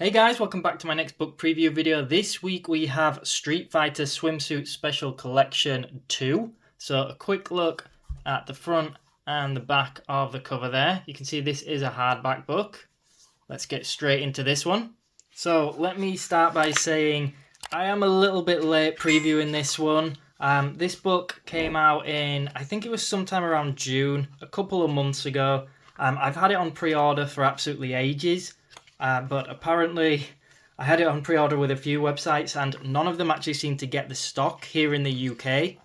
Hey guys, welcome back to my next book preview video. This week we have Street Fighter Swimsuit Special Collection 2. So a quick look at the front and the back of the cover there. You can see this is a hardback book. Let's get straight into this one. So let me start by saying I am a little bit late previewing this one. This book came out in, I think it was sometime around June, a couple of months ago. I've had it on pre-order for absolutely ages. But apparently I had it on pre-order with a few websites and none of them actually seemed to get the stock here in the UK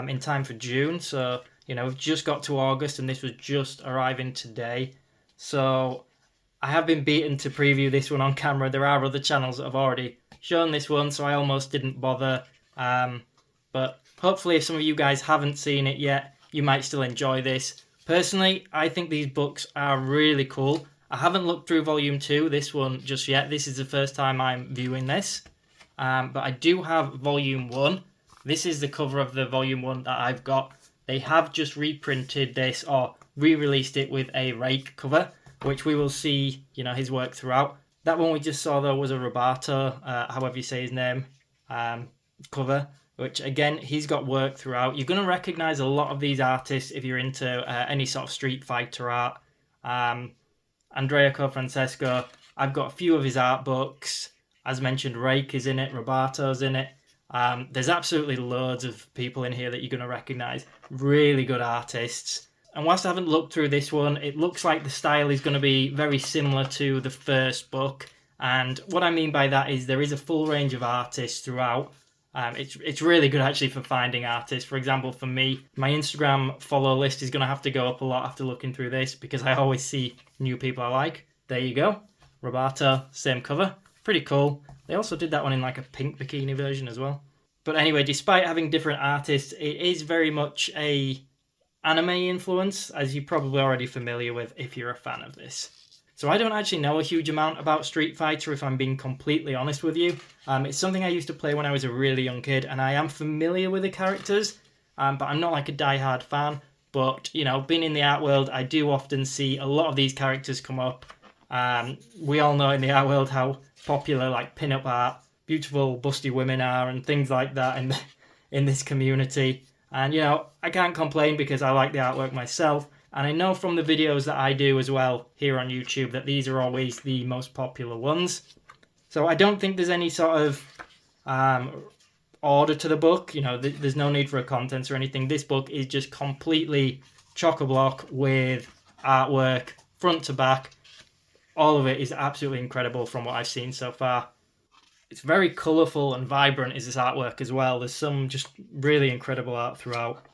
in time for June. So, you know, we've just got to August and this was just arriving today. So I have been beaten to preview this one on camera. There are other channels that have already shown this one, so I almost didn't bother. But hopefully if some of you guys haven't seen it yet, you might still enjoy this. Personally, I think these books are really cool. I haven't looked through Volume 2, this one, just yet. This is the first time I'm viewing this. But I do have Volume 1. This is the cover of the Volume 1 that I've got. They have just reprinted this, or re-released it with a Reiq cover, which we will see, you know, his work throughout. That one we just saw, though, was a Robaato, however you say his name, cover, which, again, he's got work throughout. You're going to recognise a lot of these artists if you're into any sort of Street Fighter art. Andrea Cofrancesco, I've got a few of his art books. As mentioned, Reiq is in it, Robaato's in it. There's absolutely loads of people in here that you're going to recognise. Really good artists. And whilst I haven't looked through this one, it looks like the style is going to be very similar to the first book. And what I mean by that is there is a full range of artists throughout. It's really good actually for finding artists. For example, for me, my Instagram follow list is going to have to go up a lot after looking through this because I always see new people I like. There you go. Robaato, same cover. Pretty cool. They also did that one in like a pink bikini version as well. But anyway, despite having different artists, it is very much a anime influence, as you're probably already familiar with if you're a fan of this. So I don't actually know a huge amount about Street Fighter, if I'm being completely honest with you. It's something I used to play when I was a really young kid, and I am familiar with the characters, but I'm not like a die-hard fan. But, you know, being in the art world, I do often see a lot of these characters come up. We all know in the art world how popular, like, pin-up art, beautiful, busty women are, and things like that in this community. And, you know, I can't complain because I like the artwork myself. And I know from the videos that I do as well here on YouTube that these are always the most popular ones. So I don't think there's any sort of order to the book. You know, there's no need for a contents or anything. This book is just completely chock-a-block with artwork, front to back. All of it is absolutely incredible from what I've seen so far. It's very colourful and vibrant is this artwork as well. There's some just really incredible art throughout.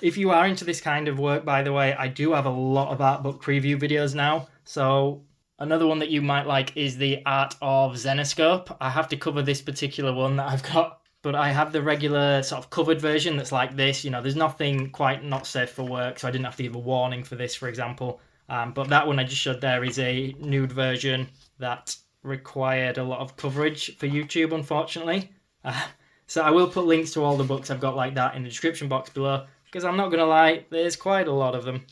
If you are into this kind of work, by the way, I do have a lot of art book preview videos now. So another one that you might like is the Art of Zenoscope. I have to cover this particular one that I've got, but I have the regular sort of covered version that's like this. You know, there's nothing quite not safe for work, so I didn't have to give a warning for this, for example. But that one I just showed there is a nude version that required a lot of coverage for YouTube, unfortunately. So I will put links to all the books I've got like that in the description box below. Because I'm not going to lie, there's quite a lot of them.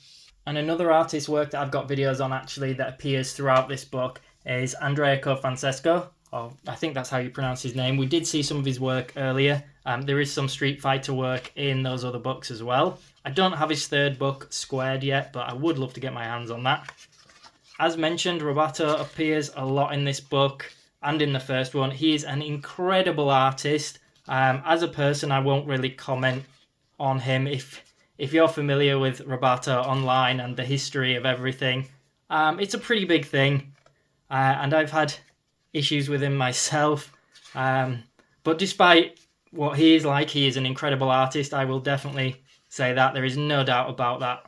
And another artist's work that I've got videos on actually that appears throughout this book is Andrea Cofrancesco. Or I think that's how you pronounce his name. We did see some of his work earlier. There is some Street Fighter work in those other books as well. I don't have his third book squared yet, but I would love to get my hands on that. As mentioned, Robaato appears a lot in this book and in the first one. He is an incredible artist. As a person, I won't really comment on him. If you're familiar with Robaato online and the history of everything, it's a pretty big thing, and I've had issues with him myself, but despite what he is like, he is an incredible artist. I will definitely say that. There is no doubt about that.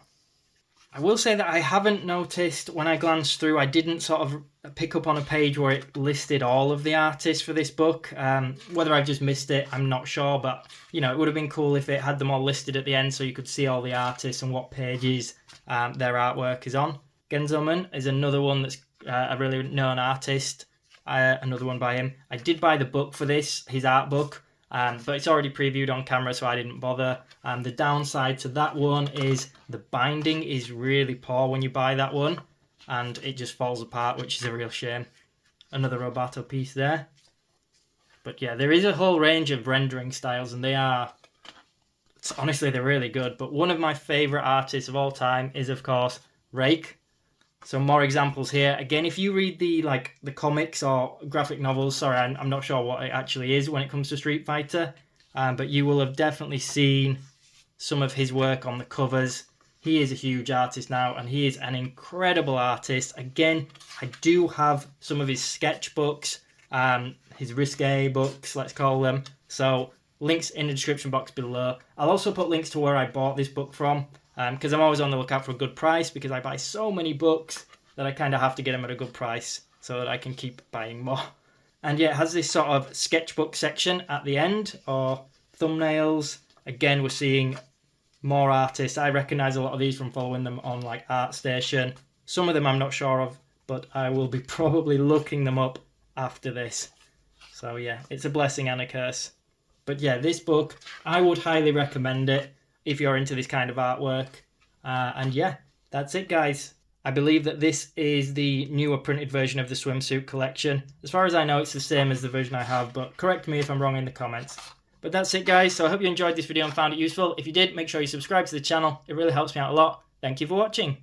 I will say that I haven't noticed when I glanced through, I didn't sort of pick up on a page where it listed all of the artists for this book. Whether I've just missed it, I'm not sure, but you know, it would have been cool if it had them all listed at the end so you could see all the artists and what pages their artwork is on. Genzoman is another one that's a really known artist, another one by him. I did buy the book for this, his art book, but it's already previewed on camera, so I didn't bother. The downside to that one is the binding is really poor when you buy that one, and it just falls apart, which is a real shame. another Robaato piece there. But yeah, there is a whole range of rendering styles, and honestly, they're really good. But one of my favourite artists of all time is, of course, Reiq. So more examples here. Again, if you read the comics or graphic novels, sorry, I'm not sure what it actually is when it comes to Street Fighter, but you will have definitely seen some of his work on the covers. He is a huge artist now, and he is an incredible artist. Again, I do have some of his sketchbooks, his risque books, let's call them. So links in the description box below. I'll also put links to where I bought this book from, because I'm always on the lookout for a good price, because I buy so many books that I kind of have to get them at a good price so that I can keep buying more. And yeah, it has this sort of sketchbook section at the end, or thumbnails. Again, we're seeing more artists. I recognise a lot of these from following them on like ArtStation. Some of them I'm not sure of, but I will be probably looking them up after this. So yeah, it's a blessing and a curse. But yeah, this book, I would highly recommend it if you're into this kind of artwork. And yeah, that's it, guys. I believe that this is the newer printed version of the swimsuit collection. As far as I know, it's the same as the version I have, but correct me if I'm wrong in the comments. But that's it, guys. So I hope you enjoyed this video and found it useful. If you did, make sure you subscribe to the channel. It really helps me out a lot. Thank you for watching.